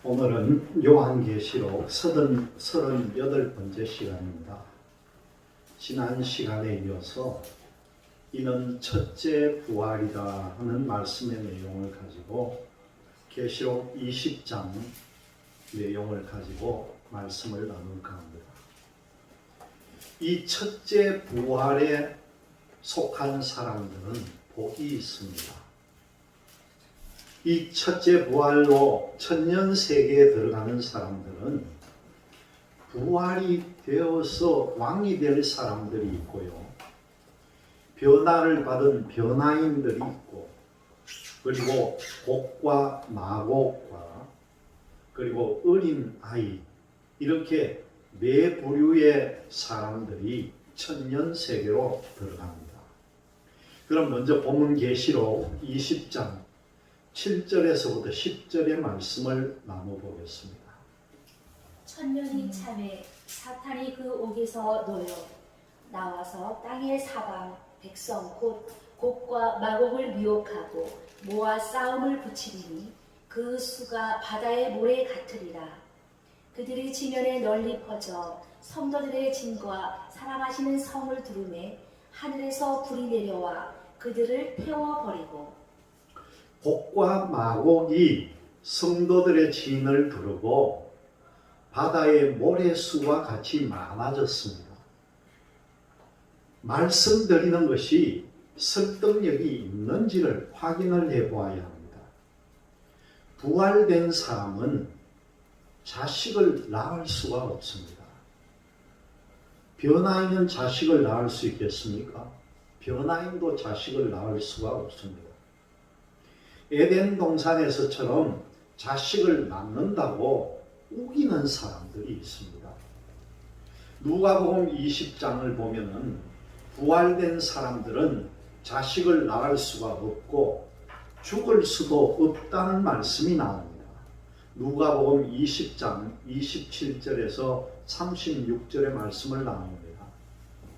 오늘은 요한계시록 38번째 시간입니다. 지난 시간에 이어서 이는 첫째 부활이다 하는 말씀의 내용을 가지고 계시록 20장 내용을 가지고 말씀을 나눌까 합니다. 이 첫째 부활에 속한 사람들은 복이 있습니다. 이 첫째 부활로 천년 세계에 들어가는 사람들은 부활이 되어서 왕이 될 사람들이 있고요. 변화를 받은 변화인들이 있고, 그리고 복과 마곡과 그리고 어린 아이, 이렇게 네 부류의 사람들이 천년 세계로 들어갑니다. 그럼 먼저 본문 계시록 20장 7절에서부터 10절의 말씀을 나눠보겠습니다. 천년이 참에 사탄이 그 옥에서 놓여 나와서 땅의 사방 백성 곧 곡과 마곡을 미혹하고 모아 싸움을 붙이리니 그 수가 바다의 모래 같으리라. 그들이 지면에 널리 퍼져 성도들의 진과 사랑하시는 성을 두르매 하늘에서 불이 내려와 그들을 태워버리고, 곡과 마곡이 성도들의 진을 두르고 바다의 모래수와 같이 많아졌습니다. 말씀드리는 것이 설득력이 있는지를 확인을 해보아야 합니다. 부활된 사람은 자식을 낳을 수가 없습니다. 변화인은 자식을 낳을 수 있겠습니까? 변화인도 자식을 낳을 수가 없습니다. 에덴 동산에서처럼 자식을 낳는다고 우기는 사람들이 있습니다. 누가복음 20장을 보면은 부활된 사람들은 자식을 낳을 수가 없고 죽을 수도 없다는 말씀이 나옵니다. 누가복음 20장 27절에서 36절의 말씀을 나눕니다.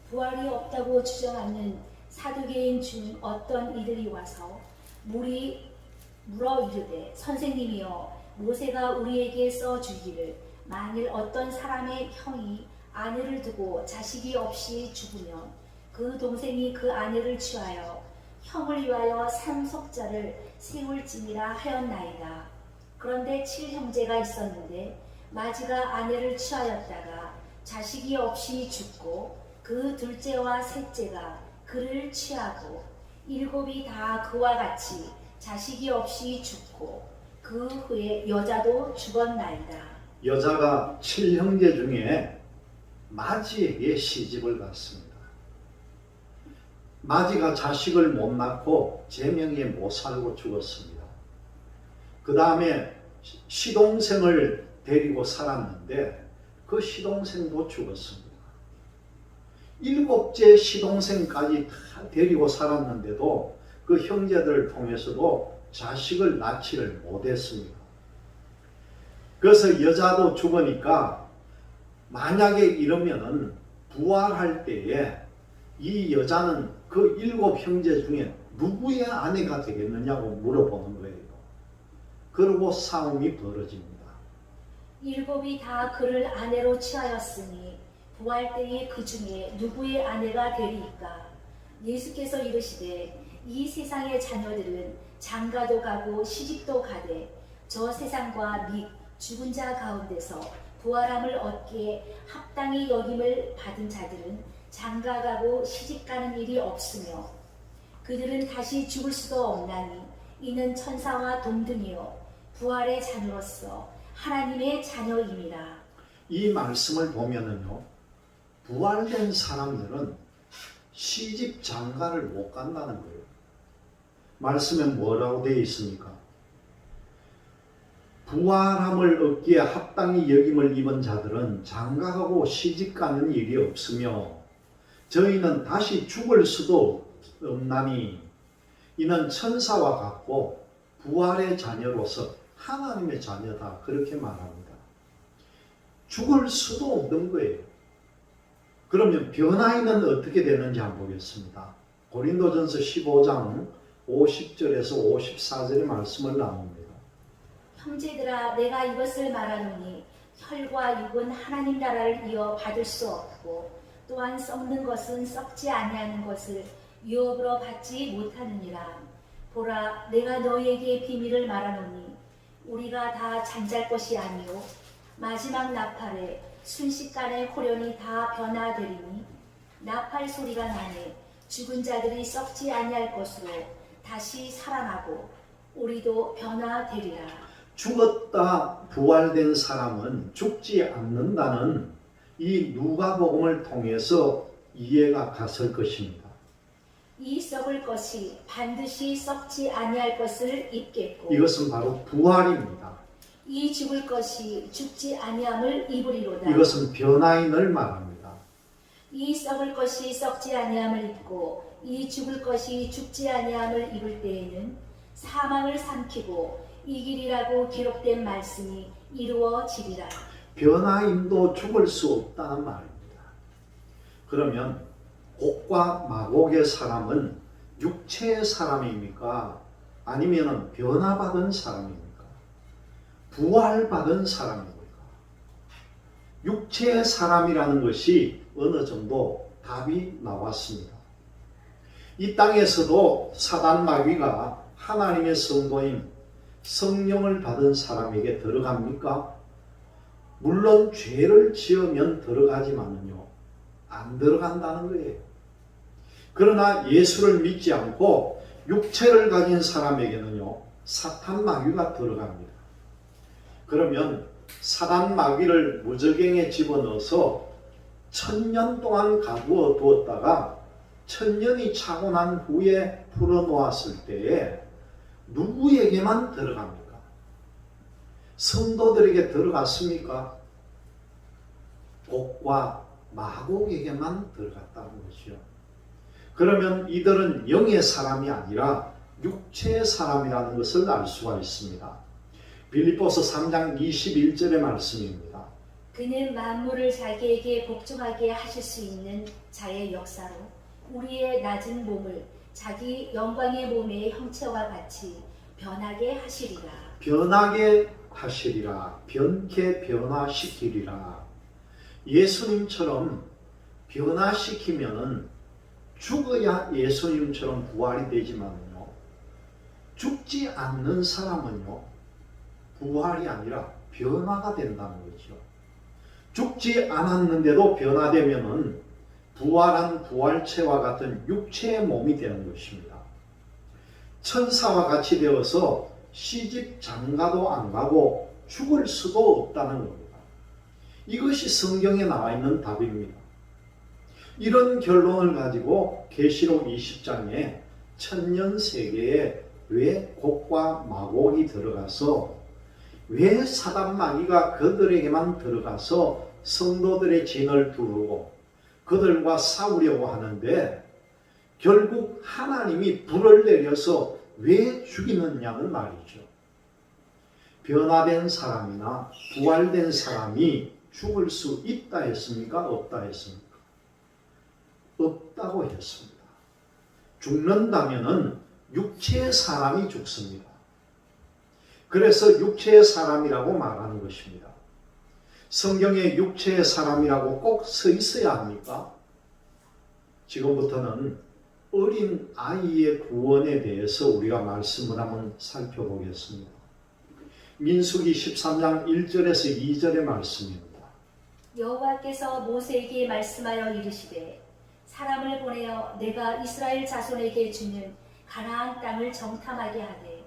부활이 없다고 주장하는 사두개인 중 어떤 이들이 와서 물어 이르되, 선생님이여, 모세가 우리에게 써주기를 만일 어떤 사람의 형이 아내를 두고 자식이 없이 죽으면 그 동생이 그 아내를 취하여 형을 위하여 상속자를 세울지니라 하였나이다. 그런데 7형제가 있었는데 마지가 아내를 취하였다가 자식이 없이 죽고 그 둘째와 셋째가 그를 취하고 7이 다 그와 같이 자식이 없이 죽고 그 후에 여자도 죽었나이다. 여자가 7형제 중에 마지에게 시집을 갔습니다. 마지가 자식을 못 낳고 제명에 못 살고 죽었습니다. 그 다음에 시동생을 데리고 살았는데 그 시동생도 죽었습니다. 7째 시동생까지 다 데리고 살았는데도 그 형제들을 통해서도 자식을 낳지를 못했습니다. 그래서 여자도 죽으니까 만약에 이러면은 부활할 때에 이 여자는 그 7형제 중에 누구의 아내가 되겠느냐고 물어보는 거예요. 그리고 싸움이 벌어집니다. 7이 다 그를 아내로 취하였으니 부활 때에 그 중에 누구의 아내가 되리이까? 예수께서 이르시되, 이 세상의 자녀들은 장가도 가고 시집도 가되 저 세상과 및 죽은 자 가운데서 부활함을 얻기에 합당히 여김을 받은 자들은 장가가고 시집가는 일이 없으며 그들은 다시 죽을 수도 없나니 이는 천사와 동등이요 부활의 자녀로서 하나님의 자녀임이라. 이 말씀을 보면은요, 부활된 사람들은 시집 장가를 못 간다는 거예요. 말씀에 뭐라고 되어 있습니까? 부활함을 얻기에 합당히 여김을 입은 자들은 장가가고 시집가는 일이 없으며 저희는 다시 죽을 수도 없나니 이는 천사와 같고 부활의 자녀로서 하나님의 자녀다, 그렇게 말합니다. 죽을 수도 없는 거예요. 그러면 변화인은 어떻게 되는지 한번 보겠습니다. 고린도전서 15장 50절에서 54절의 말씀을 나눕니다. 형제들아 내가 이것을 말하노니 혈과 육은 하나님 나라를 이어 받을 수 없고 또한 썩는 것은 썩지 아니하는 것을 유업으로 받지 못하느니라. 보라 내가 너희에게 비밀을 말하노니 우리가 다 잠잘 것이 아니요 마지막 나팔에 순식간에 호련히 다 변화되리니 나팔 소리가 나니 죽은 자들이 썩지 아니할 것으로 다시 살아나고 우리도 변화되리라. 죽었다 부활된 사람은 죽지 않는다는 이 누가복음을 통해서 이해가 갔을 것입니다. 이 썩을 것이 반드시 썩지 아니할 것을 입겠고 이것은 바로 부활입니다. 이 죽을 것이 죽지 아니함을 입으리로다. 이것은 변화인을 말합니다. 이 썩을 것이 썩지 아니함을 입고 이 죽을 것이 죽지 아니함을 입을 때에는 사망을 삼키고 이기리라고 기록된 말씀이 이루어지리라. 변화인도 죽을 수 없다는 말입니다. 그러면 곡과 마곡의 사람은 육체의 사람입니까? 아니면 변화받은 사람입니까? 부활받은 사람입니까? 육체의 사람이라는 것이 어느 정도 답이 나왔습니다. 이 땅에서도 사단 마귀가 하나님의 성도인 성령을 받은 사람에게 들어갑니까? 물론 죄를 지으면 들어가지만요, 안 들어간다는 거예요. 그러나 예수를 믿지 않고 육체를 가진 사람에게는요, 사탄 마귀가 들어갑니다. 그러면 사단 마귀를 무저갱에 집어넣어서 1000년 동안 가두어 두었다가 1000년이 차고 난 후에 풀어놓았을 때에 누구에게만 들어갑니까? 성도들에게 들어갔습니까? 곡과 마곡에게만 들어갔다는 것이요. 그러면 이들은 영의 사람이 아니라 육체의 사람이라는 것을 알 수가 있습니다. 빌립보서 3장 21절의 말씀입니다. 그는 만물을 자기에게 복종하게 하실 수 있는 자의 역사로 우리의 낮은 몸을 자기 영광의 몸의 형체와 같이 변하게 하시리라. 변하게 하시리라. 변케 변화시키리라. 예수님처럼 변화시키면은 죽어야 예수님처럼 부활이 되지만요, 죽지 않는 사람은요, 부활이 아니라 변화가 된다는 거죠. 죽지 않았는데도 변화되면은 부활한 부활체와 같은 육체의 몸이 되는 것입니다. 천사와 같이 되어서 시집 장가도 안 가고 죽을 수도 없다는 겁니다. 이것이 성경에 나와 있는 답입니다. 이런 결론을 가지고 계시록 20장에 천년 세계에 왜 곡과 마곡이 들어가서 왜 사단 마귀가 그들에게만 들어가서 성도들의 진을 두르고 그들과 싸우려고 하는데 결국 하나님이 불을 내려서 왜 죽이느냐는 말이죠. 변화된 사람이나 부활된 사람이 죽을 수 있다 했습니까? 없다 했습니까? 없다고 했습니다. 죽는다면은 육체의 사람이 죽습니다. 그래서 육체의 사람이라고 말하는 것입니다. 성경에 육체의 사람이라고 꼭 서 있어야 합니까? 지금부터는 어린 아이의 구원에 대해서 우리가 말씀을 한번 살펴보겠습니다. 민수기 13장 1절에서 2절의 말씀입니다. 여호와께서 모세에게 말씀하여 이르시되 사람을 보내어 내가 이스라엘 자손에게 주는 가나안 땅을 정탐하게 하되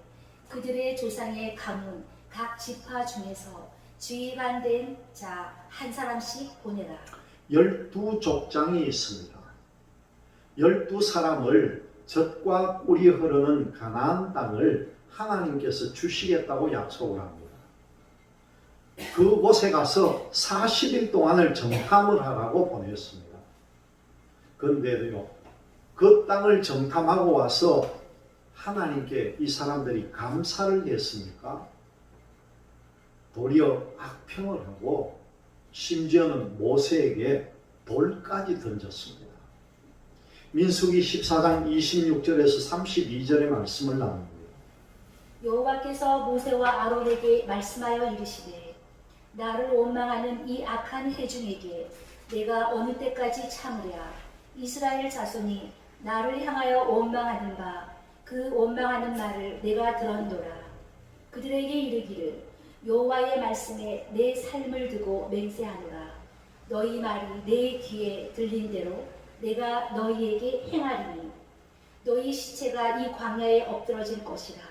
그들의 조상의 가문 각 지파 중에서 지휘관 된 자 한 사람씩 보내라. 12족장이 있습니다. 12사람을 젖과 꿀이 흐르는 가나안 땅을 하나님께서 주시겠다고 약속을 합니다. 그곳에 가서 40일 동안을 정탐을 하라고 보냈습니다. 그런데도요, 그 땅을 정탐하고 와서 하나님께 이 사람들이 감사를 했습니까? 도리어 악평을 하고 심지어는 모세에게 돌까지 던졌습니다. 민수기 14장 26절에서 32절의 말씀을 나눕니다. 여호와께서 모세와 아론에게 말씀하여 이르시되 나를 원망하는 이 악한 회중에게 내가 어느 때까지 참으랴. 이스라엘 자손이 나를 향하여 원망하는 바 그 원망하는 말을 내가 들었노라. 그들에게 이르기를 여호와의 말씀에 내 삶을 두고 맹세하노라. 너희 말이 내 귀에 들린 대로 내가 너희에게 행하리니 너희 시체가 이 광야에 엎드러질 것이라.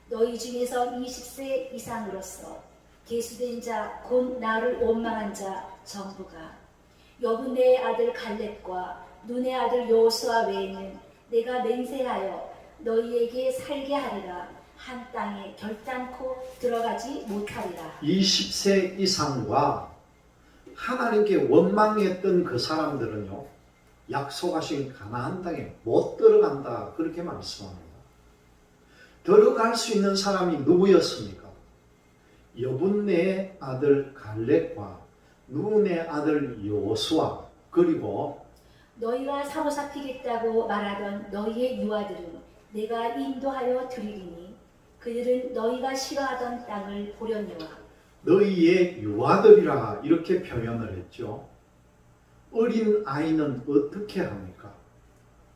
너희 중에서 20세 이상으로서 계수된 자 곧 나를 원망한 자 전부가 여분네의 아들 갈렙과 눈의 아들 여호수아 외에는 내가 맹세하여 너희에게 살게 하리라. 한 땅에 결단코 들어가지 못하리라. 20세 이상과 하나님께 원망했던 그 사람들은요, 약속하신 가나안 땅에 못 들어간다, 그렇게 말씀합니다. 들어갈 수 있는 사람이 누구였습니까? 여분네의 아들 갈렙과 눈의 아들 여호수아, 그리고 너희가 사로잡히겠다고 말하던 너희의 유아들은 내가 인도하여 드리리니 그들은 너희가 싫어하던 땅을 보려니와 너희의 유아들이라 이렇게 표현을 했죠. 어린 아이는 어떻게 합니까?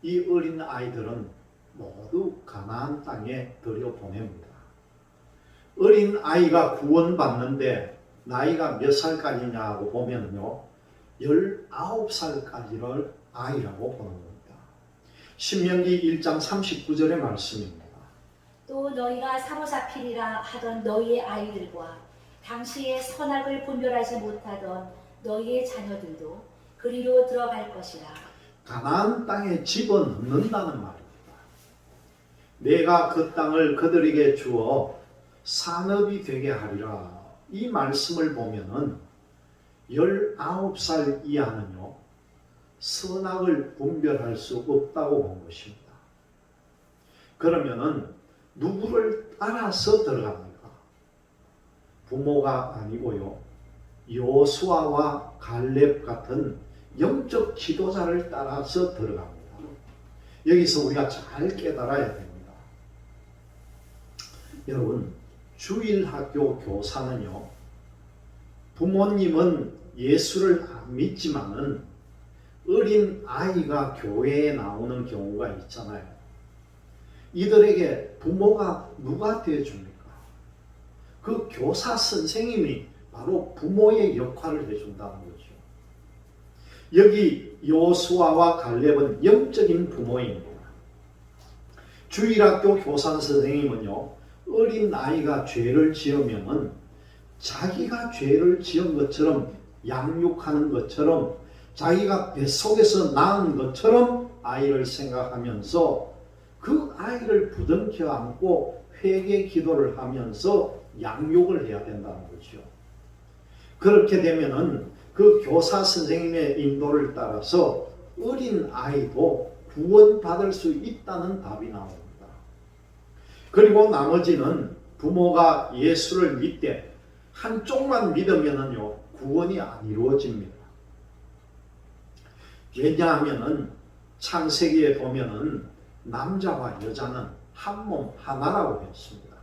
이 어린 아이들은 모두 가나안 땅에 들여보냅니다. 어린 아이가 구원받는데 나이가 몇 살까지냐고 보면요, 19살까지를 아이라고 보는 겁니다. 신명기 1장 39절의 말씀입니다. 또 너희가 사로잡히리라 하던 너희의 아이들과 당시에 선악을 분별하지 못하던 너희의 자녀들도 그리로 들어갈 것이라. 가나안 땅에 집어넣는다는 말입니다. 내가 그 땅을 그들에게 주어 산업이 되게 하리라. 이 말씀을 보면은 19살 이하는요, 선악을 분별할 수 없다고 본 것입니다. 그러면은 누구를 따라서 들어갑니까? 부모가 아니고요, 여호수아와 갈렙 같은 영적 지도자를 따라서 들어갑니다. 여기서 우리가 잘 깨달아야 됩니다. 여러분, 주일학교 교사는요, 부모님은 예수를 안 믿지만은 어린 아이가 교회에 나오는 경우가 있잖아요. 이들에게 부모가 누가 되어줍니까? 그 교사 선생님이 바로 부모의 역할을 해준다는 거죠. 여기 여호수아와 갈렙은 영적인 부모입니다. 주일학교 교사 선생님은요, 어린 아이가 죄를 지으면은 자기가 죄를 지은 것처럼 양육하는 것처럼 자기가 뱃속에서 낳은 것처럼 아이를 생각하면서 그 아이를 부둥켜 안고 회개 기도를 하면서 양육을 해야 된다는 거죠. 그렇게 되면은 그 교사 선생님의 인도를 따라서 어린 아이도 구원받을 수 있다는 답이 나옵니다. 그리고 나머지는 부모가 예수를 믿되 한쪽만 믿으면은요, 구원이 안 이루어집니다. 왜냐하면은 창세기에 보면은 남자와 여자는 한 몸 하나라고 했습니다.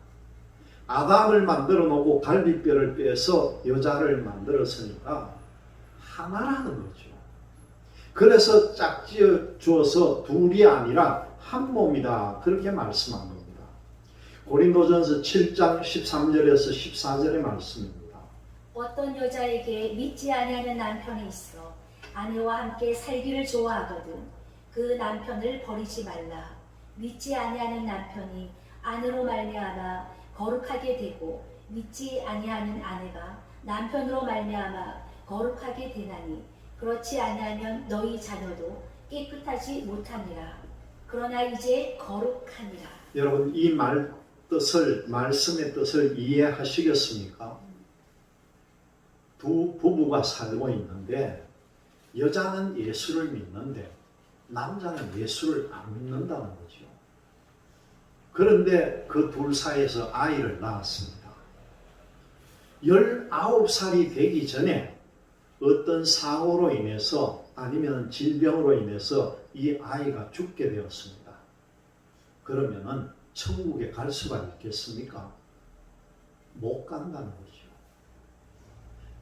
아담을 만들어 놓고 갈비뼈를 빼서 여자를 만들었으니까 하나라는 거죠. 그래서 짝지어 주어서 둘이 아니라 한 몸이다, 그렇게 말씀한 겁니다. 고린도전서 7장 13절에서 14절의 말씀입니다. 어떤 여자에게 믿지 아니하는 남편이 있어 아내와 함께 살기를 좋아하거든 그 남편을 버리지 말라. 믿지 아니하는 남편이 아내로 말미암아 거룩하게 되고 믿지 아니하는 아내가 남편으로 말미암아 거룩하게 되나니 그렇지 아니하면 너희 자녀도 깨끗하지 못하니라. 그러나 이제 거룩하니라. 여러분, 이 말씀의 뜻을 이해하시겠습니까? 두 부부가 살고 있는데 여자는 예수를 믿는데 남자는 예수를 안 믿는다는 거죠. 그런데 그 둘 사이에서 아이를 낳았습니다. 19살이 되기 전에 어떤 사고로 인해서 아니면 질병으로 인해서 이 아이가 죽게 되었습니다. 그러면은 천국에 갈 수가 있겠습니까? 못 간다는 거죠.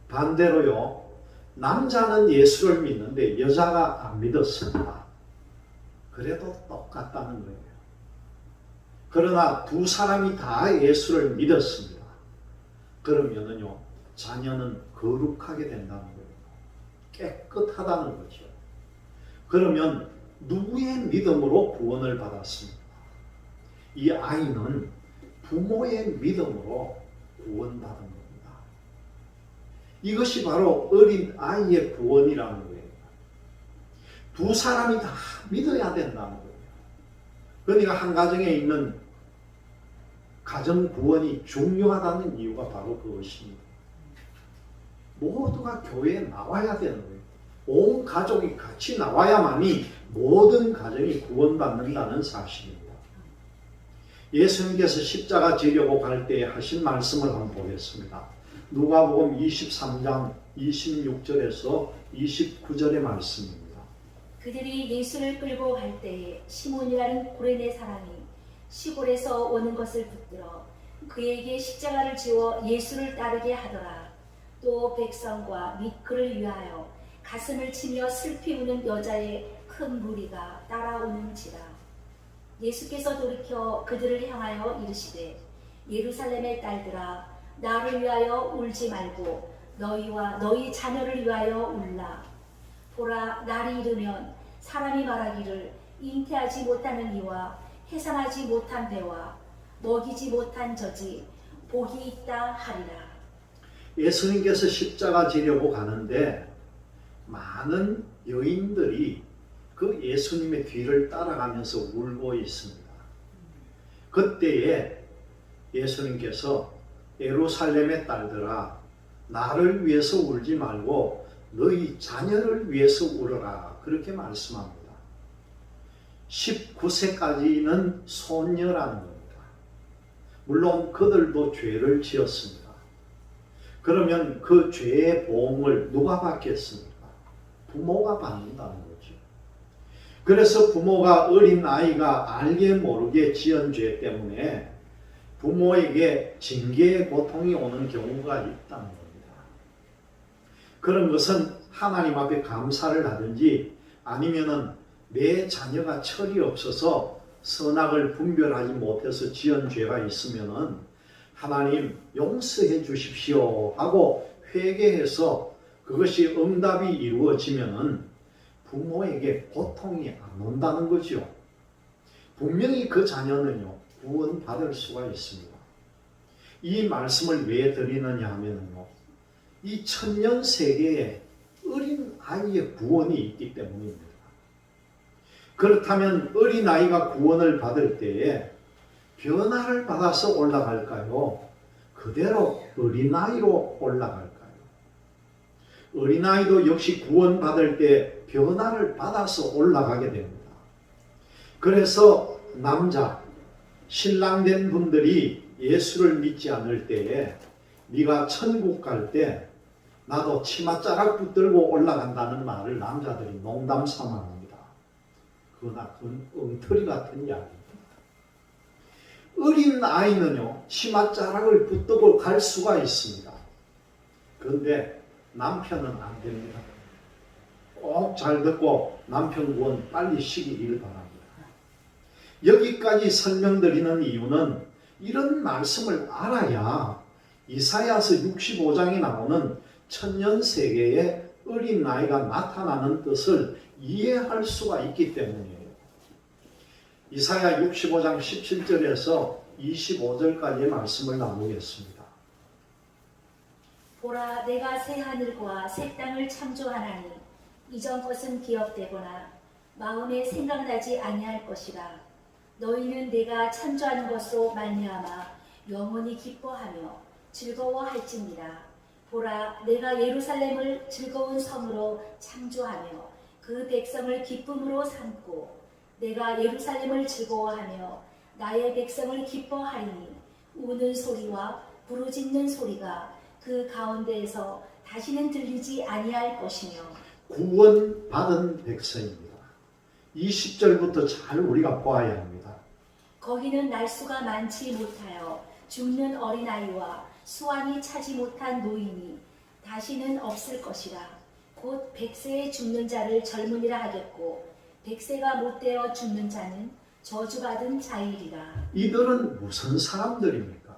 반대로요, 남자는 예수를 믿는데 여자가 안 믿었습니다. 그래도 똑같다는 거예요. 그러나 두 사람이 다 예수를 믿었습니다. 그러면은요, 자녀는 거룩하게 된다는 거예요. 깨끗하다는 거죠. 그러면 누구의 믿음으로 구원을 받았습니까? 이 아이는 부모의 믿음으로 구원받은 겁니다. 이것이 바로 어린 아이의 구원이라는 거예요. 두 사람이 다 믿어야 된다는 거예요. 그러니까 한 가정에 있는 가정 구원이 중요하다는 이유가 바로 그것입니다. 모두가 교회에 나와야 되는 거예요. 온 가족이 같이 나와야만이 모든 가정이 구원받는다는 사실입니다. 예수님께서 십자가 지려고 갈 때 하신 말씀을 한번 보겠습니다. 누가복음 23장 26절에서 29절의 말씀입니다. 그들이 예수를 끌고 갈 때에 시몬이라는 고레네 사람이 시골에서 오는 것을 붙들어 그에게 십자가를 지워 예수를 따르게 하더라. 또 백성과 및 그를 위하여 가슴을 치며 슬피 우는 여자의 큰 무리가 따라오는지라. 예수께서 돌이켜 그들을 향하여 이르시되 예루살렘의 딸들아 나를 위하여 울지 말고 너희와 너희 자녀를 위하여 울라. 보라, 날이 이르면 사람이 말하기를 잉태하지 못하는 이와 해산하지 못한 배와 먹이지 못한 젖이 복이 있다 하리라. 예수님께서 십자가 지려고 가는데 많은 여인들이 그 예수님의 뒤를 따라가면서 울고 있습니다. 그때에 예수님께서 예루살렘의 딸들아 나를 위해서 울지 말고 너희 자녀를 위해서 울어라 그렇게 말씀합니다. 19세까지는 손녀라는 겁니다. 물론 그들도 죄를 지었습니다. 그러면 그 죄의 보응을 누가 받겠습니까? 부모가 받는다는 거죠. 그래서 부모가 어린 아이가 알게 모르게 지은 죄 때문에 부모에게 징계의 고통이 오는 경우가 있다는 겁니다. 그런 것은 하나님 앞에 감사를 하든지 아니면은 내 자녀가 철이 없어서 선악을 분별하지 못해서 지은 죄가 있으면은 하나님 용서해 주십시오 하고 회개해서 그것이 응답이 이루어지면은 부모에게 고통이 안 온다는 거죠. 분명히 그 자녀는요 구원받을 수가 있습니다. 이 말씀을 왜 드리느냐 하면요 이 천년 세계에 어린 아이의 구원이 있기 때문입니다. 그렇다면 어린 아이가 구원을 받을 때에 변화를 받아서 올라갈까요? 그대로 어린아이로 올라갈까요? 어린아이도 역시 구원받을 때 변화를 받아서 올라가게 됩니다. 그래서 남자, 신랑된 분들이 예수를 믿지 않을 때에 네가 천국 갈 때 나도 치맛자락 붙들고 올라간다는 말을 남자들이 농담 삼아 합니다. 그러나 그건 엉터리 같은 이야기입니다. 어린 아이는요 치맛자락을 붙들고 갈 수가 있습니다. 그런데 남편은 안 됩니다. 꼭 잘 듣고 남편 구원 빨리 시키길 바랍니다. 여기까지 설명드리는 이유는 이런 말씀을 알아야 이사야서 65장에 나오는 천년세계에 어린 아이가 나타나는 뜻을 이해할 수가 있기 때문이에요. 이사야 65장 17절에서 25절까지의 말씀을 나누겠습니다. 보라, 내가 새 하늘과 새 땅을 창조하나니 이전 것은 기억되거나 마음에 생각나지 아니할 것이라. 너희는 내가 창조하는 것으로 말미암아 영원히 기뻐하며 즐거워할지니라. 보라, 내가 예루살렘을 즐거운 성으로 창조하며 그 백성을 기쁨으로 삼고 내가 예루살렘을 즐거워하며 나의 백성을 기뻐하리니 우는 소리와 부르짖는 소리가 그 가운데에서 다시는 들리지 아니할 것이며. 구원받은 백성입니다. 20절부터 잘 우리가 보아야 합니다. 거기는 날수가 많지 못하여 죽는 어린아이와 수완이 차지 못한 노인이 다시는 없을 것이라. 곧 100세에 죽는 자를 젊은이라 하겠고 100세가 못되어 죽는 자는 저주받은 자이리라. 이들은 무슨 사람들입니까?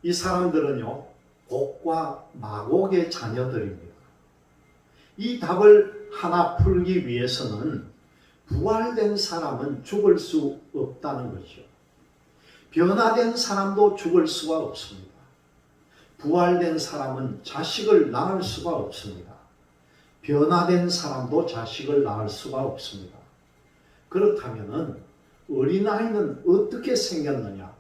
이 사람들은요, 곡과 마곡의 자녀들입니다. 이 답을 하나 풀기 위해서는 부활된 사람은 죽을 수 없다는 것이죠. 변화된 사람도 죽을 수가 없습니다. 부활된 사람은 자식을 낳을 수가 없습니다. 변화된 사람도 자식을 낳을 수가 없습니다. 그렇다면 어린아이는 어떻게 생겼느냐?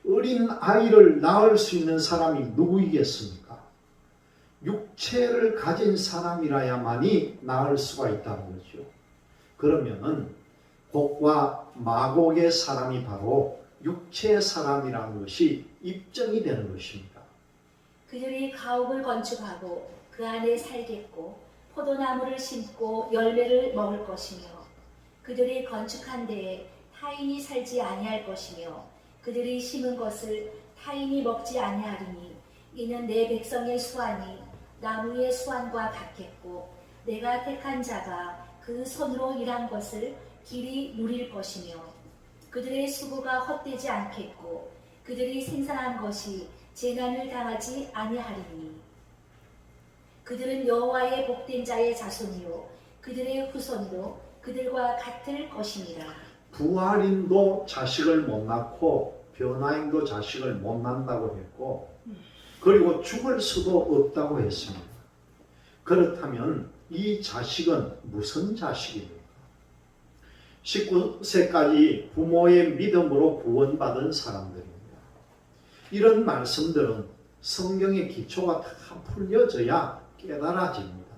어린아이를 낳을 수 있는 사람이 누구이겠습니까? 육체를 가진 사람이라야만이 낳을 수가 있다는 거죠. 그러면은 곡과 마곡의 사람이 바로 육체의 사람이라는 것이 입증이 되는 것입니다. 그들이 가옥을 건축하고 그 안에 살겠고 포도나무를 심고 열매를 먹을 것이며 그들이 건축한 데에 타인이 살지 아니할 것이며 그들이 심은 것을 타인이 먹지 아니하리니 이는 내 백성의 수완이 나무의 수완과 같겠고 내가 택한 자가 그 손으로 일한 것을 길이 누릴 것이며 그들의 수고가 헛되지 않겠고 그들이 생산한 것이 재난을 당하지 아니하리니 그들은 여호와의 복된 자의 자손이요 그들의 후손도 그들과 같을 것이니라. 부활인도 자식을 못 낳고 변화인도 자식을 못 낳는다고 했고 그리고 죽을 수도 없다고 했습니다. 그렇다면 이 자식은 무슨 자식입니까? 19세까지 부모의 믿음으로 구원받은 사람들입니다. 이런 말씀들은 성경의 기초가 다 풀려져야 깨달아집니다.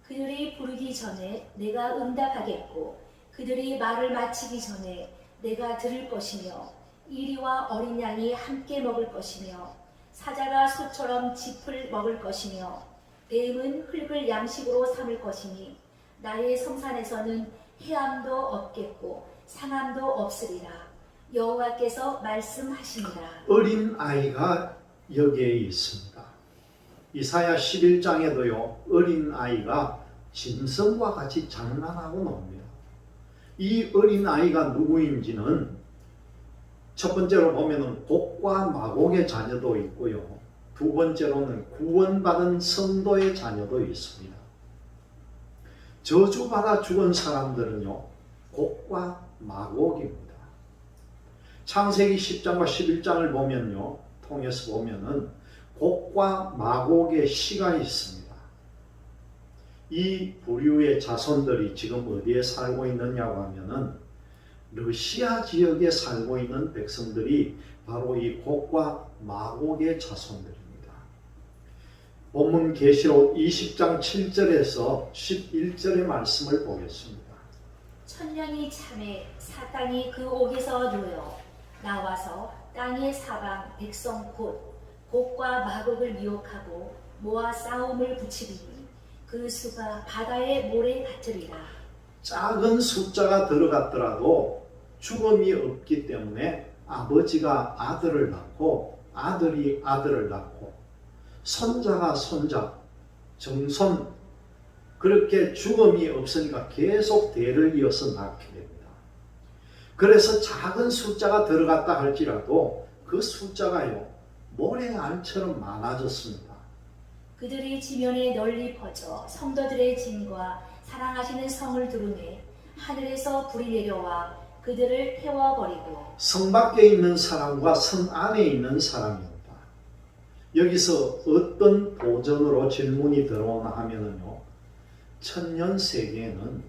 그들이 부르기 전에 내가 응답하겠고 그들이 말을 마치기 전에 내가 들을 것이며 이리와 어린 양이 함께 먹을 것이며 사자가 소처럼 짚을 먹을 것이며 뱀은 흙을 양식으로 삼을 것이니 나의 성산에서는 해함도 없겠고 상함도 없으리라. 여호와께서 말씀하시니라. 어린 아이가 여기에 있습니다. 이사야 11장에도요 어린 아이가 짐승과 같이 장난하고 놉니다. 이 어린 아이가 누구인지는 첫 번째로 보면은 곡과 마곡의 자녀도 있고요. 두 번째로는 구원받은 성도의 자녀도 있습니다. 저주받아 죽은 사람들은요 곡과 마곡입니다. 창세기 10장과 11장을 보면요 통해서 보면은 곡과 마곡의 시가 있습니다. 이 부류의 자손들이 지금 어디에 살고 있느냐고 하면은 러시아 지역에 살고 있는 백성들이 바로 이 곡과 마곡의 자손들입니다. 본문 계시록 20장 7절에서 11절의 말씀을 보겠습니다. 천년이 참에 사탄이 그 옥에서 놓여 나와서 땅의 사방 백성 곧 곡과 마곡을 미혹하고 모아 싸움을 붙이리니 그 수가 바다의 모래 같으리라. 작은 숫자가 들어갔더라도 죽음이 없기 때문에 아버지가 아들을 낳고 아들이 아들을 낳고 손자가 손자, 정손 그렇게 죽음이 없으니까 계속 대를 이어서 낳게 됩니다. 그래서 작은 숫자가 들어갔다 할지라도 그 숫자가요 모래알처럼 많아졌습니다. 그들이 지면에 널리 퍼져 성도들의 짐과 사랑하시는 성을 두르매 하늘에서 불이 내려와 그들을 태워버리고 성 밖에 있는 사람과 성 안에 있는 사람입니다. 여기서 어떤 도전으로 질문이 들어오나 하면은요 천년 세계에는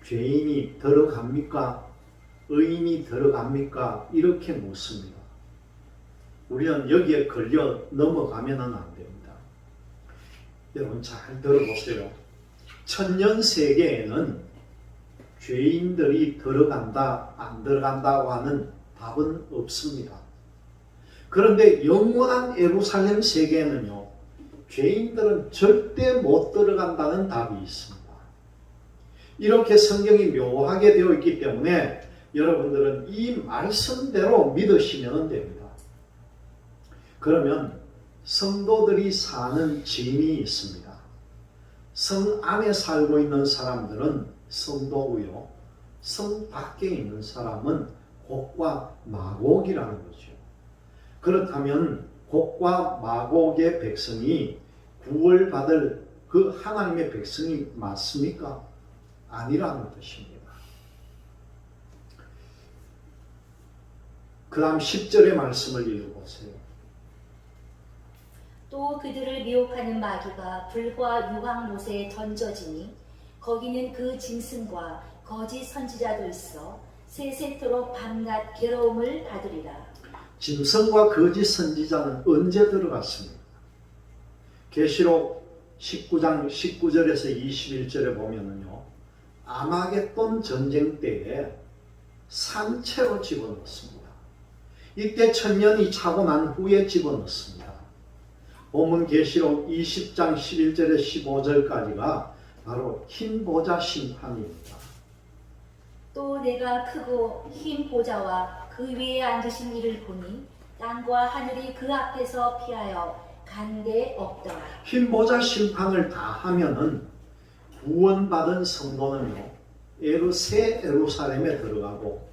죄인이 들어갑니까? 의인이 들어갑니까? 이렇게 묻습니다. 우리는 여기에 걸려 넘어가면은 안 됩니다. 여러분 잘 들어보세요. 천년 세계에는 죄인들이 들어간다 안 들어간다고 하는 답은 없습니다. 그런데 영원한 예루살렘 세계에는요 죄인들은 절대 못 들어간다는 답이 있습니다. 이렇게 성경이 묘하게 되어 있기 때문에 여러분들은 이 말씀대로 믿으시면 됩니다. 그러면 성도들이 사는 짐이 있습니다. 성 안에 살고 있는 사람들은 성도고요. 성 밖에 있는 사람은 곡과 마곡이라는 거죠. 그렇다면 곡과 마곡의 백성이 구원받을 그 하나님의 백성이 맞습니까? 아니라는 뜻입니다. 그 다음 10절의 말씀을 읽어보세요. 또 그들을 미혹하는 마귀가 불과 유황못에 던져지니 거기는 그 짐승과 거짓 선지자도 있어 세세토록 밤낮 괴로움을 받으리라. 짐승과 거짓 선지자는 언제 들어갔습니까? 계시록 19장 19절에서 21절에 보면은요, 아마겟돈 전쟁 때에 산채로 집어넣습니다. 이때 천년이 차고 난 후에 집어넣습니다. 본문 계시록 20장 11절에 15절까지가 바로 흰 보좌 심판입니다. 또 내가 크고 흰 보좌와 그 위에 앉으신 이를 보니 땅과 하늘이 그 앞에서 피하여 간데 없더라. 흰 보좌 심판을 다 하면은 구원받은 성도는요, 새 예루살렘에 들어가고,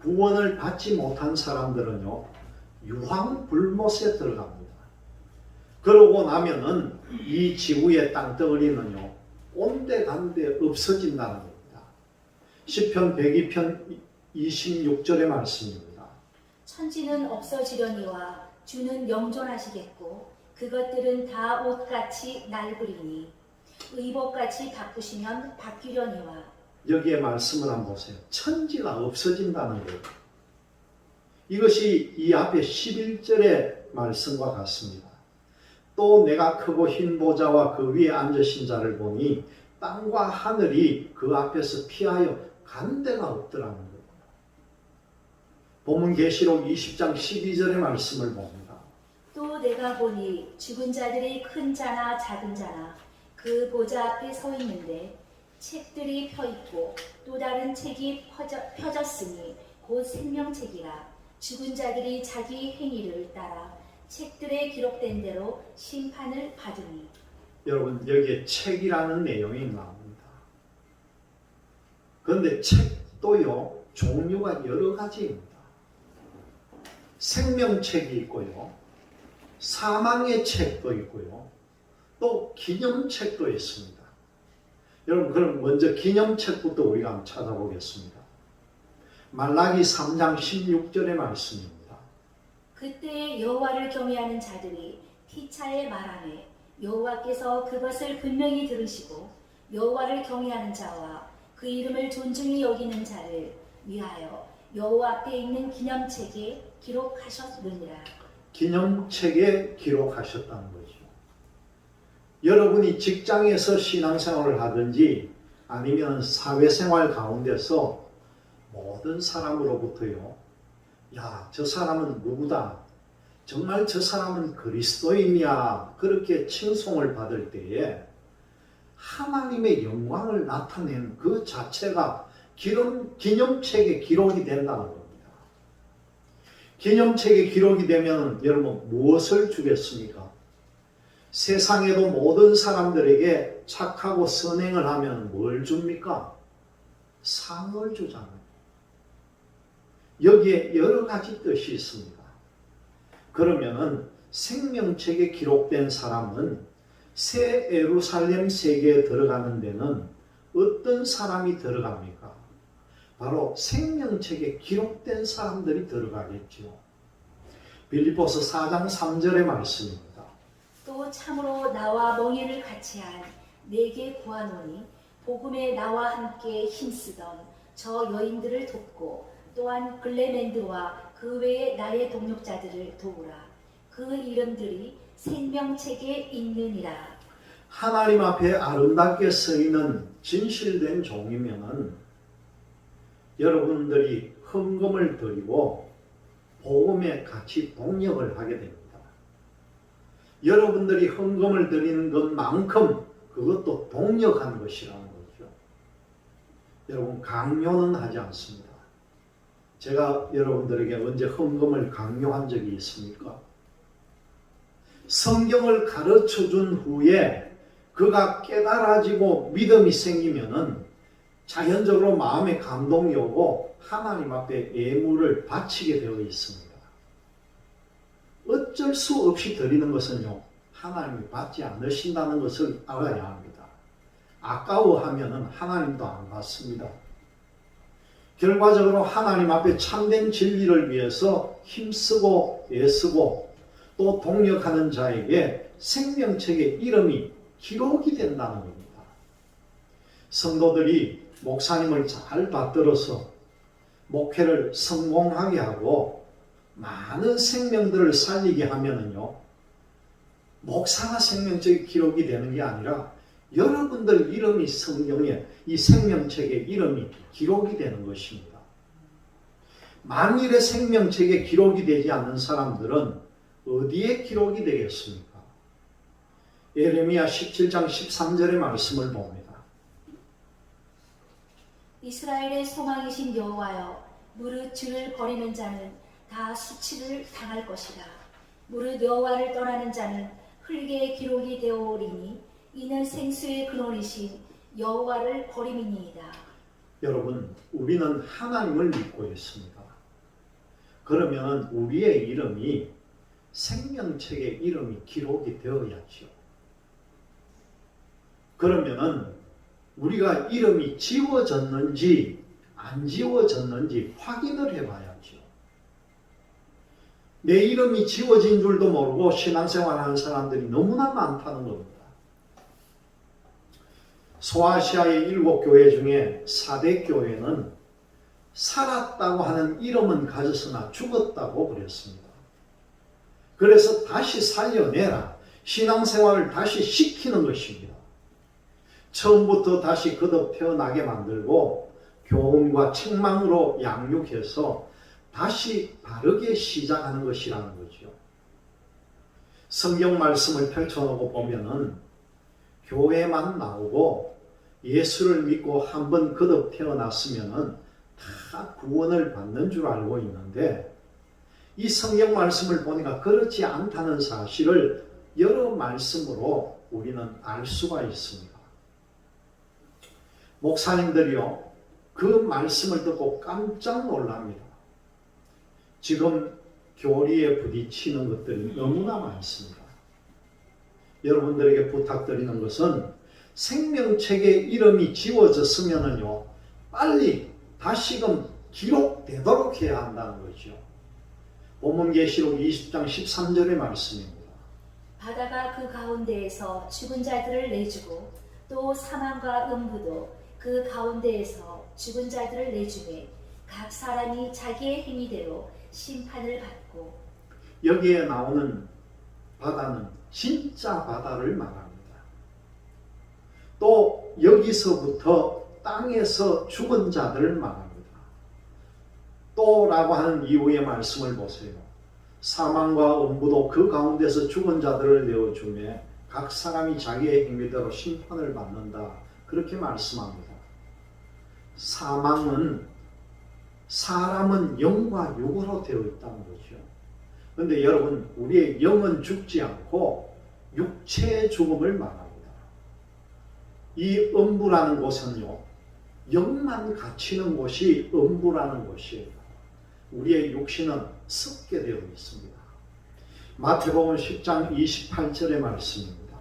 구원을 받지 못한 사람들은요, 유황 불못에 들어갑니다. 그러고 나면은 이 지구의 땅덩어리는요, 온데간데 없어진다는 겁니다. 시편 102편 26절의 말씀입니다. 천지는 없어지려니와 주는 영존하시겠고 그것들은 다 옷같이 낡으리니 의복같이 바꾸시면 바뀌려니와. 여기에 말씀을 한번 보세요. 천지가 없어진다는 거예요. 이것이 이 앞에 11절의 말씀과 같습니다. 또 내가 크고 흰 보좌와 그 위에 앉으신 자를 보니 땅과 하늘이 그 앞에서 피하여 간 데가 없더라는 거예요. 본문 계시록 20장 12절의 말씀을 봅니다. 또 내가 보니 죽은 자들이 큰 자나 작은 자나 그 보좌 앞에 서 있는데 책들이 펴 있고 또 다른 책이 펴졌으니 곧 생명책이라. 죽은 자들이 자기 행위를 따라 책들에 기록된 대로 심판을 받으니. 여러분, 여기에 책이라는 내용이 나옵니다. 그런데 책도요, 종류가 여러 가지입니다. 생명책이 있고요, 사망의 책도 있고요, 또 기념책도 있습니다. 여러분, 그럼 먼저 기념책부터 우리가 한번 찾아보겠습니다. 말라기 3장 16절의 말씀입니다. 그때 여호와를 경외하는 자들이 피차에 말하매 여호와께서 그것을 분명히 들으시고 여호와를 경외하는 자와 그 이름을 존중히 여기는 자를 위하여 여호와 앞에 있는 기념책에 기록하셨느니라. 기념책에 기록하셨다는 거죠. 여러분이 직장에서 신앙생활을 하든지 아니면 사회생활 가운데서 모든 사람으로부터요, 야, 저 사람은 누구다, 정말 저 사람은 그리스도인이야, 그렇게 칭송을 받을 때에 하나님의 영광을 나타낸 그 자체가 기념책에 기록이 된다는 겁니다. 기념책에 기록이 되면 여러분 무엇을 주겠습니까? 세상에도 모든 사람들에게 착하고 선행을 하면 뭘 줍니까? 상을 주잖아요. 여기에 여러 가지 뜻이 있습니다. 그러면은 생명책에 기록된 사람은 새 예루살렘 세계에 들어가는 데는 어떤 사람이 들어갑니까? 바로 생명책에 기록된 사람들이 들어가겠죠. 빌립보서 4장 3절의 말씀입니다. 또 참으로 나와 멍에를 같이 한 내게 구하노니 복음에 나와 함께 힘쓰던 저 여인들을 돕고 또한 글레멘드와 그 외의 나의 동력자들을 도우라. 그 이름들이 생명책에 있느니라. 하나님 앞에 아름답게 쓰이는 진실된 종이면은 여러분들이 헌금을 드리고 복음에 같이 동력을 하게 됩니다. 여러분들이 헌금을 드리는 것만큼 그것도 동력하는 것이라는 거죠. 여러분, 강요는 하지 않습니다. 제가 여러분들에게 언제 헌금을 강요한 적이 있습니까? 성경을 가르쳐 준 후에 그가 깨달아지고 믿음이 생기면은 자연적으로 마음에 감동이 오고 하나님 앞에 예물을 바치게 되어 있습니다. 어쩔 수 없이 드리는 것은요, 하나님이 받지 않으신다는 것을 알아야 합니다. 아까워하면은 하나님도 안 받습니다. 결과적으로 하나님 앞에 참된 진리를 위해서 힘쓰고 애쓰고 또 동력하는 자에게 생명책의 이름이 기록이 된다는 겁니다. 성도들이 목사님을 잘 받들어서 목회를 성공하게 하고 많은 생명들을 살리게 하면은요, 목사가 생명책의 기록이 되는 게 아니라 여러분들 이름이 성경에 이 생명책의 이름이 기록이 되는 것입니다. 만일의 생명책에 기록이 되지 않는 사람들은 어디에 기록이 되겠습니까? 예레미야 17장 13절의 말씀을 봅니다. 이스라엘의 소망이신 여호와여, 무릇 주를 버리는 자는 다 수치를 당할 것이다. 무릇 여호와를 떠나는 자는 흙에 기록이 되어오리니 이는 생수의 근원이신 여호와를 버림이니이다. 여러분, 우리는 하나님을 믿고 있습니다. 그러면 우리의 이름이 생명책의 이름이 기록이 되어야죠. 그러면은 우리가 이름이 지워졌는지 안 지워졌는지 확인을 해봐야죠. 내 이름이 지워진 줄도 모르고 신앙생활하는 사람들이 너무나 많다는 겁니다. 소아시아의 7교회 중에 4대 교회는 살았다고 하는 이름은 가졌으나 죽었다고 그랬습니다. 그래서 다시 살려내라, 신앙생활을 다시 시키는 것입니다. 처음부터 다시 거듭 태어나게 만들고 교훈과 책망으로 양육해서 다시 바르게 시작하는 것이라는 거죠. 성경 말씀을 펼쳐놓고 보면은 교회만 나오고 예수를 믿고 한번 거듭 태어났으면은 다 구원을 받는 줄 알고 있는데, 이 성경 말씀을 보니까 그렇지 않다는 사실을 여러 말씀으로 우리는 알 수가 있습니다. 목사님들이요, 그 말씀을 듣고 깜짝 놀랍니다. 지금 교리에 부딪히는 것들이 너무나 많습니다. 여러분들에게 부탁드리는 것은 생명책의 이름이 지워졌으면은요, 빨리 다시금 기록되도록 해야 한다는 거죠. 본문 계시록 20장 13절의 말씀입니다. 바다가 그 가운데에서 죽은 자들을 내주고 또 사망과 음부도 그 가운데에서 죽은 자들을 내주매 각 사람이 자기의 행위대로 심판을 받고. 여기에 나오는 바다는 진짜 바다를 말합니다. 또 여기서부터 땅에서 죽은 자들을 말합니다. 또 라고 하는 이후의 말씀을 보세요. 사망과 음부도 그 가운데서 죽은 자들을 내어주매 각 사람이 자기의 행위대로 심판을 받는다, 그렇게 말씀합니다. 사망은 사람은 영과 육으로 되어 있다는 거죠. 그런데 여러분, 우리의 영은 죽지 않고 육체의 죽음을 말합니다. 이 음부라는 곳은요, 영만 갇히는 곳이 음부라는 곳이에요. 우리의 육신은 썩게 되어 있습니다. 마태복음 10장 28절의 말씀입니다.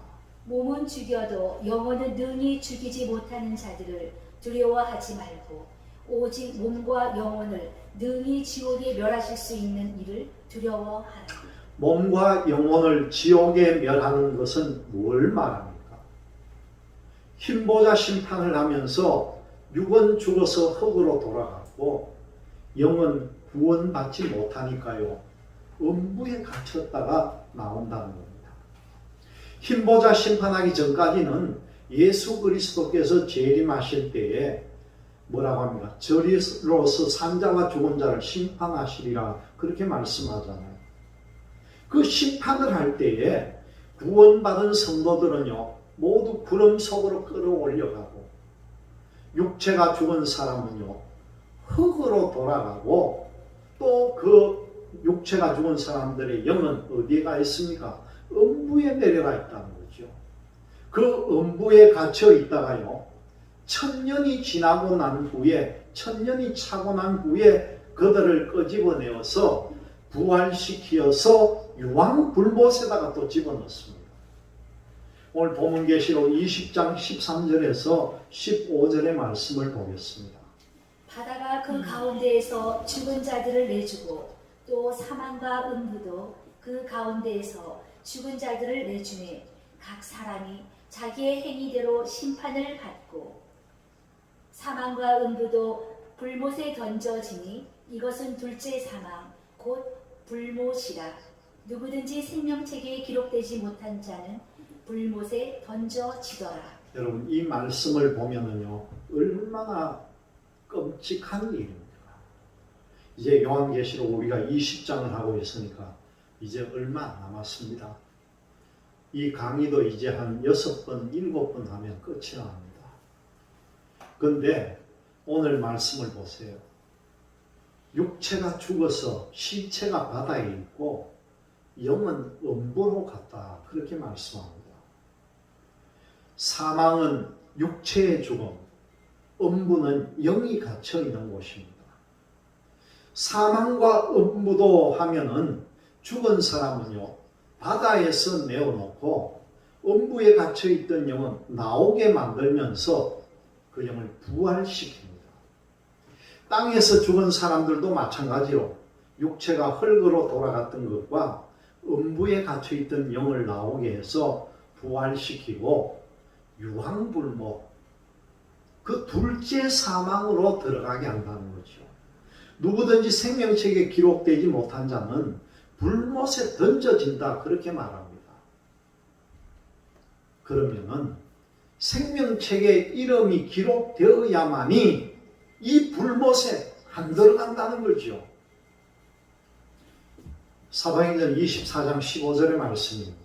몸은 죽여도 영혼은 능히 죽이지 못하는 자들을 두려워하지 말고 오직 몸과 영혼을 능히 지옥에 멸하실 수 있는 이를 두려워하라. 몸과 영혼을 지옥에 멸하는 것은 뭘 말합니까? 흰보자 심판을 하면서 육은 죽어서 흙으로 돌아갔고 영은 구원받지 못하니까요, 음부에 갇혔다가 나온다는 겁니다. 흰보자 심판하기 전까지는 예수 그리스도께서 재림하실 때에 뭐라고 합니까? 저리로서 산자와 죽은 자를 심판하시리라, 그렇게 말씀하잖아요. 그 심판을 할 때에 구원받은 성도들은요, 모두 구름 속으로 끌어올려가고, 육체가 죽은 사람은요, 흙으로 돌아가고 또 그 육체가 죽은 사람들의 영은 어디에 가 있습니까? 음부에 내려가 있다는 거죠. 그 음부에 갇혀 있다가요, 천년이 지나고 난 후에, 천년이 차고 난 후에 그들을 끄집어내어서 부활시키어서 유황불못에다가 또 집어넣습니다. 오늘 본문계시록 20장 13절에서 15절의 말씀을 보겠습니다. 바다가 그 가운데에서 죽은 자들을 내주고 또 사망과 음부도 그 가운데에서 죽은 자들을 내주매 각 사람이 자기의 행위대로 심판을 받고 사망과 음부도 불못에 던져지니 이것은 둘째 사망 곧 불못이라. 누구든지 생명책에 기록되지 못한 자는 불못에 던져지더라. 여러분, 이 말씀을 보면은요, 얼마나 끔찍한 일입니까? 이제 요한계시록 우리가 20장을 하고 있으니까 이제 얼마 안 남았습니다. 이 강의도 이제 한 6번, 7번 하면 끝이 납니다. 그런데 오늘 말씀을 보세요. 육체가 죽어서 신체가 바다에 있고 영은 음부로 갔다, 그렇게 말씀합니다. 사망은 육체의 죽음, 음부는 영이 갇혀 있는 곳입니다. 사망과 음부도 하면은 죽은 사람은요, 바다에서 내어놓고 음부에 갇혀 있던 영은 나오게 만들면서 그 영을 부활시킵니다. 땅에서 죽은 사람들도 마찬가지로 육체가 흙으로 돌아갔던 것과 음부에 갇혀 있던 영을 나오게 해서 부활시키고 유황불못, 그 둘째 사망으로 들어가게 한다는 거죠. 누구든지 생명책에 기록되지 못한 자는 불못에 던져진다, 그렇게 말합니다. 그러면은 생명책에 이름이 기록되어야만이 이 불못에 안 들어간다는 거죠. 사도행전 24장 15절의 말씀입니다.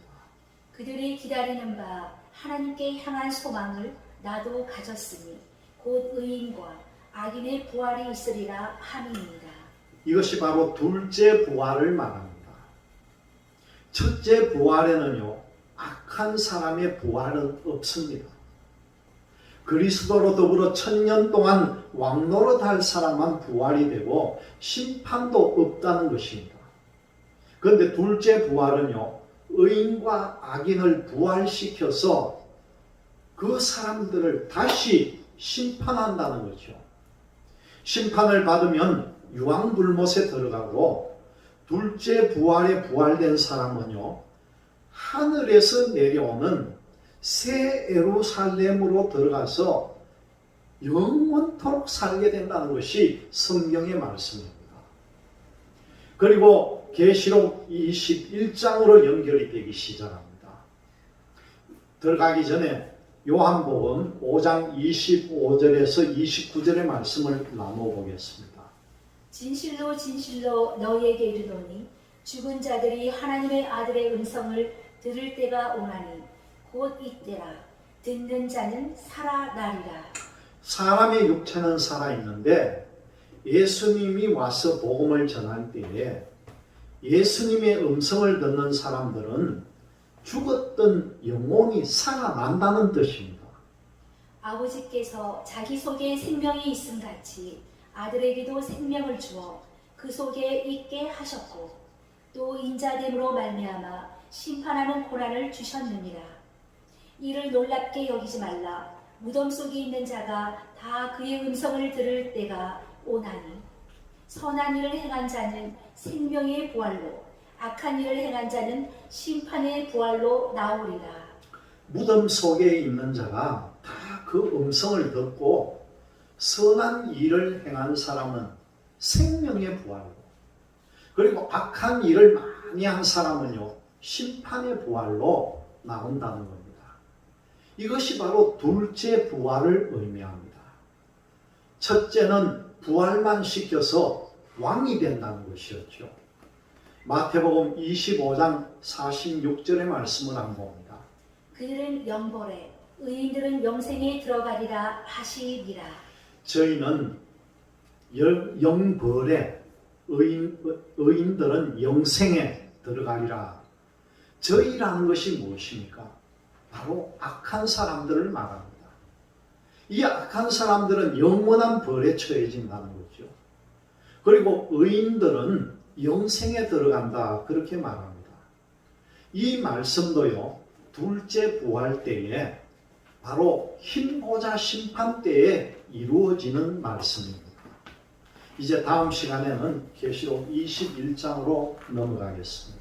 그들이 기다리는 바 하나님께 향한 소망을 나도 가졌으니 곧 의인과 악인의 부활이 있으리라 함이니라. 이것이 바로 둘째 부활을 말합니다. 첫째 부활에는요, 악한 사람의 부활은 없습니다. 그리스도로 더불어 1000년 동안 왕노릇할 사람만 부활이 되고 심판도 없다는 것입니다. 그런데 둘째 부활은요, 의인과 악인을 부활시켜서 그 사람들을 다시 심판한다는 거죠. 심판을 받으면 유황불못에 들어가고, 둘째 부활에 부활된 사람은요, 하늘에서 내려오는 새 예루살렘으로 들어가서 영원토록 살게 된다는 것이 성경의 말씀입니다. 그리고 계시록 21장으로 연결이 되기 시작합니다. 들어가기 전에 요한복음 5장 25절에서 29절의 말씀을 나눠보겠습니다. 진실로 진실로 너희에게 이르노니 죽은 자들이 하나님의 아들의 음성을 들을 때가 오나니 곧 이때라. 듣는 자는 살아나리라. 사람의 육체는 살아있는데 예수님이 와서 복음을 전할 때에 예수님의 음성을 듣는 사람들은 죽었던 영혼이 살아난다는 뜻입니다. 아버지께서 자기 속에 생명이 있음 같이 아들에게도 생명을 주어 그 속에 있게 하셨고 또 인자됨으로 말미암아 심판하는 고난을 주셨느니라. 이를 놀랍게 여기지 말라. 무덤 속에 있는 자가 다 그의 음성을 들을 때가 오나니 선한 일을 행한 자는 생명의 부활로 악한 일을 행한 자는 심판의 부활로 나오리라. 무덤 속에 있는 자가 다 그 음성을 듣고 선한 일을 행한 사람은 생명의 부활로, 그리고 악한 일을 많이 한 사람은요, 심판의 부활로 나온다는 겁니다. 이것이 바로 둘째 부활을 의미합니다. 첫째는 부활만 시켜서 왕이 된다는 것이었죠. 마태복음 25장 46절의 말씀을 한번 봅니다. 그들은 영벌에 의인들은 영생에 들어가리라 하시니라. 저희는 영벌에 의인들은 영생에 들어가리라. 저희라는 것이 무엇입니까? 바로 악한 사람들을 말합니다. 이 악한 사람들은 영원한 벌에 처해진다는 거죠. 그리고 의인들은 영생에 들어간다, 그렇게 말합니다. 이 말씀도요, 둘째 부활 때에 바로 흰보자 심판 때에 이루어지는 말씀입니다. 이제 다음 시간에는 계시록 21장으로 넘어가겠습니다.